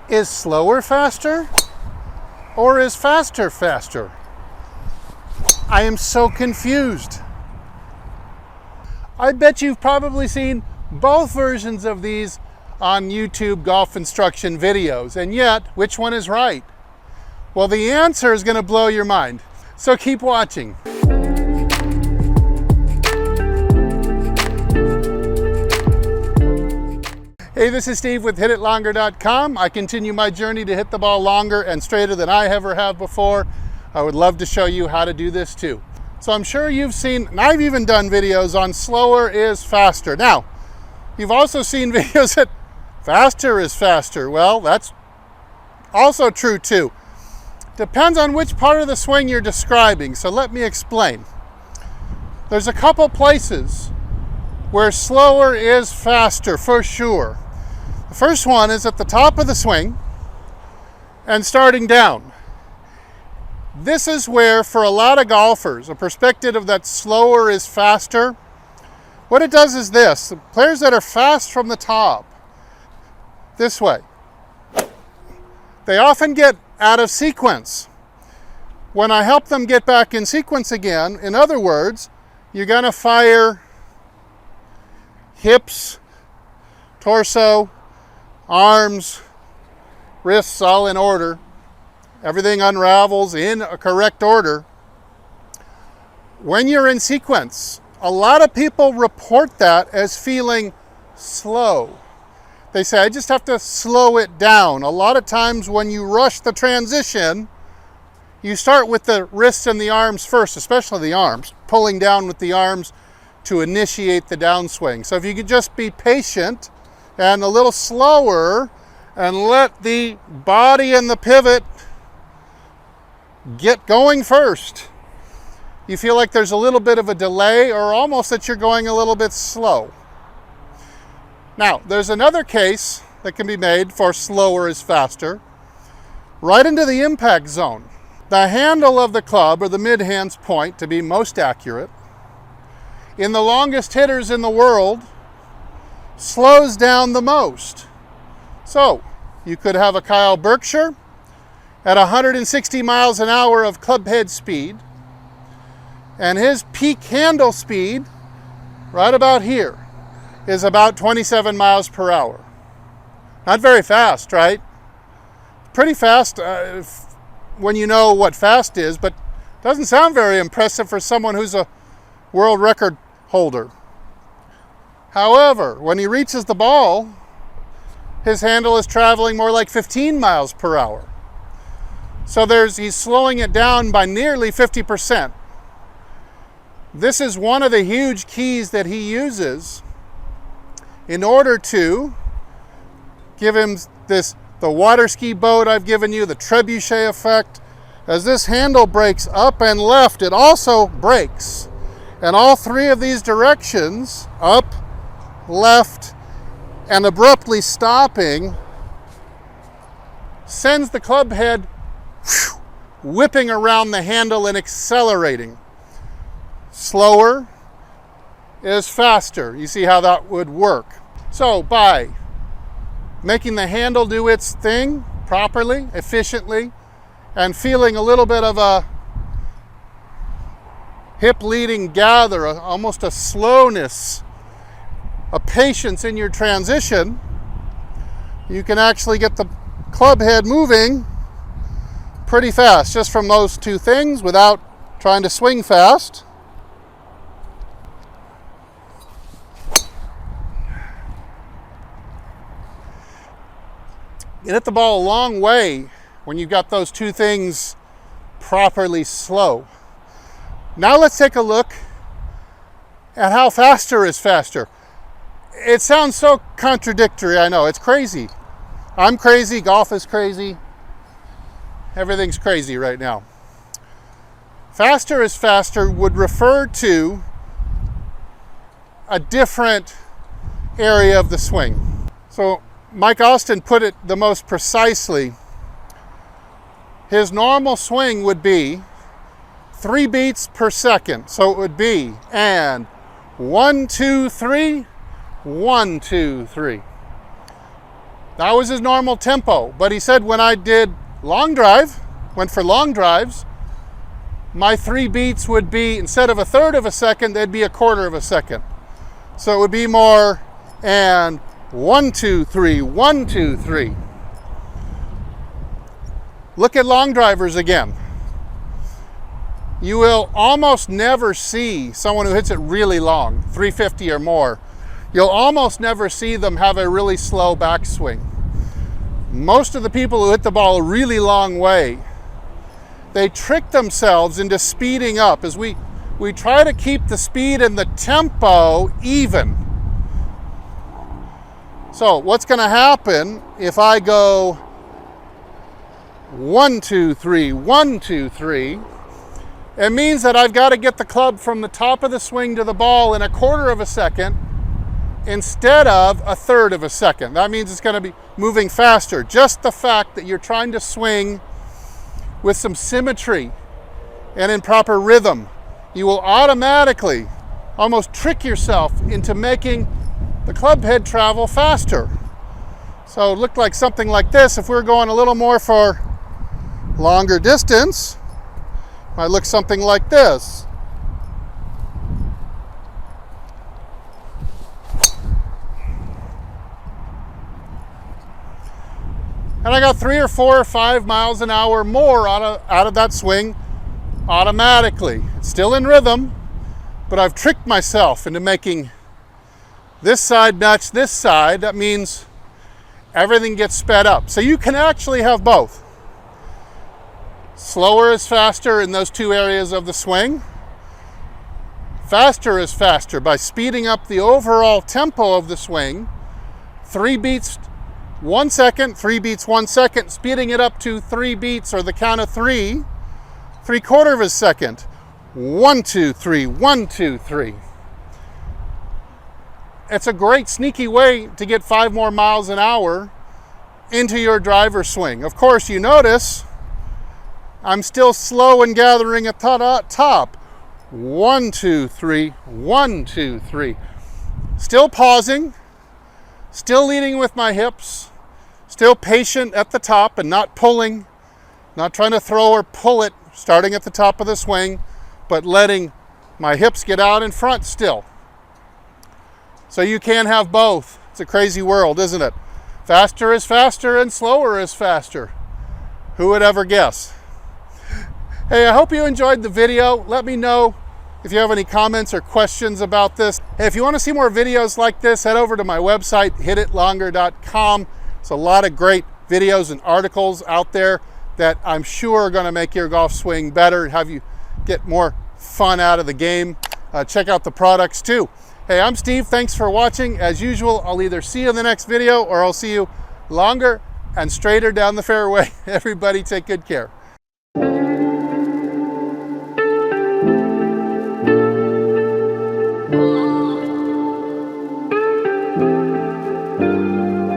Is slower faster? Or is faster faster? I am so confused. I bet you've probably seen both versions of these on YouTube golf instruction videos, and yet, which one is right? Well, the answer is going to blow your mind, so keep watching. Hey, this is Steve with HitItLonger.com. I continue my journey to hit the ball longer and straighter than I ever have before. I would love to show you how to do this too. So I'm sure you've seen, and I've even done videos on slower is faster. Now, you've also seen videos that faster is faster. Well, that's also true too. Depends on which part of the swing you're describing. So let me explain. There's a couple places where slower is faster for sure. The first one is at the top of the swing and starting down. This is where, for a lot of golfers, a perspective of that slower is faster, what it does is this: the players that are fast from the top, this way, they often get out of sequence. When I help them get back in sequence again, in other words, you're gonna fire hips, torso, arms, wrists all in order. Everything unravels in a correct order. When you're in sequence, a lot of people report that as feeling slow. They say, I just have to slow it down. A lot of times when you rush the transition, you start with the wrists and the arms first, especially the arms, pulling down with the arms to initiate the downswing. So if you could just be patient and a little slower and let the body and the pivot get going first. You feel like there's a little bit of a delay or almost that you're going a little bit slow. Now, there's another case that can be made for slower is faster. Right into the impact zone. The handle of the club, or the mid-hand's point to be most accurate, in the longest hitters in the world, slows down the most. So, you could have a Kyle Berkshire at 160 miles an hour of clubhead speed, and his peak handle speed, right about here, is about 27 miles per hour. Not very fast, right? Pretty fast when you know what fast is, but doesn't sound very impressive for someone who's a world record holder. However, when he reaches the ball, his handle is traveling more like 15 miles per hour. So he's slowing it down by nearly 50%. This is one of the huge keys that he uses in order to give him the water ski boat I've given you, the trebuchet effect. As this handle breaks up and left, it also breaks. And all three of these directions, up, left, and abruptly stopping, sends the club head whipping around the handle and accelerating. Slower is faster. You see how that would work. So by making the handle do its thing properly, efficiently, and feeling a little bit of a hip leading gather, almost a slowness, a patience in your transition, you can actually get the club head moving pretty fast just from those two things without trying to swing fast. You hit the ball a long way when you've got those two things properly slow. Now let's take a look at how faster is faster. It sounds so contradictory, I know, it's crazy. I'm crazy, golf is crazy, everything's crazy right now. Faster is faster would refer to a different area of the swing. So Mike Austin put it the most precisely. His normal swing would be 3 beats per second. So it would be, and 1, 2, 3, 1, 2, 3. That was his normal tempo. But he said when I did long drive, went for long drives, my 3 beats would be, instead of 1/3 of a second, they'd be 1/4 of a second. So it would be more, and 1, 2, 3, 1, 2, 3. Look at long drivers again. You will almost never see someone who hits it really long, 350 or more. You'll almost never see them have a really slow backswing. Most of the people who hit the ball a really long way, they trick themselves into speeding up as we try to keep the speed and the tempo even. So what's going to happen if I go 1, 2, 3, 1, 2, 3? It means that I've got to get the club from the top of the swing to the ball in 1/4 of a second instead of 1/3 of a second. That means it's going to be moving faster. Just the fact that you're trying to swing with some symmetry and in proper rhythm, you will automatically almost trick yourself into making the club head travel faster. So it looked like something like this. If we're going a little more for longer distance, it might look something like this. And I got 3 or 4 or 5 miles an hour more out of that swing automatically. It's still in rhythm, but I've tricked myself into making this side match this side. That means everything gets sped up. So you can actually have both. Slower is faster in those 2 areas of the swing. Faster is faster by speeding up the overall tempo of the swing. 3 beats 1 second, 3 beats 1 second, speeding it up to 3 beats or the count of 3, 3/4 of a second. 1, 2, 3, 1, 2, 3. It's a great sneaky way to get 5 more miles an hour into your driver swing. Of course, you notice I'm still slow and gathering at the top. 1, 2, 3, 1, 2, 3. Still pausing, still leading with my hips, still patient at the top and not pulling, not trying to throw or pull it, starting at the top of the swing, but letting my hips get out in front still. So you can have both. It's a crazy world, isn't it? Faster is faster and slower is faster. Who would ever guess? Hey, I hope you enjoyed the video. Let me know if you have any comments or questions about this. Hey, if you want to see more videos like this, head over to my website, hititlonger.com. There's a lot of great videos and articles out there that I'm sure are going to make your golf swing better and have you get more fun out of the game. Check out the products too. Hey, I'm Steve. Thanks for watching. As usual, I'll either see you in the next video or I'll see you longer and straighter down the fairway. Everybody take good care.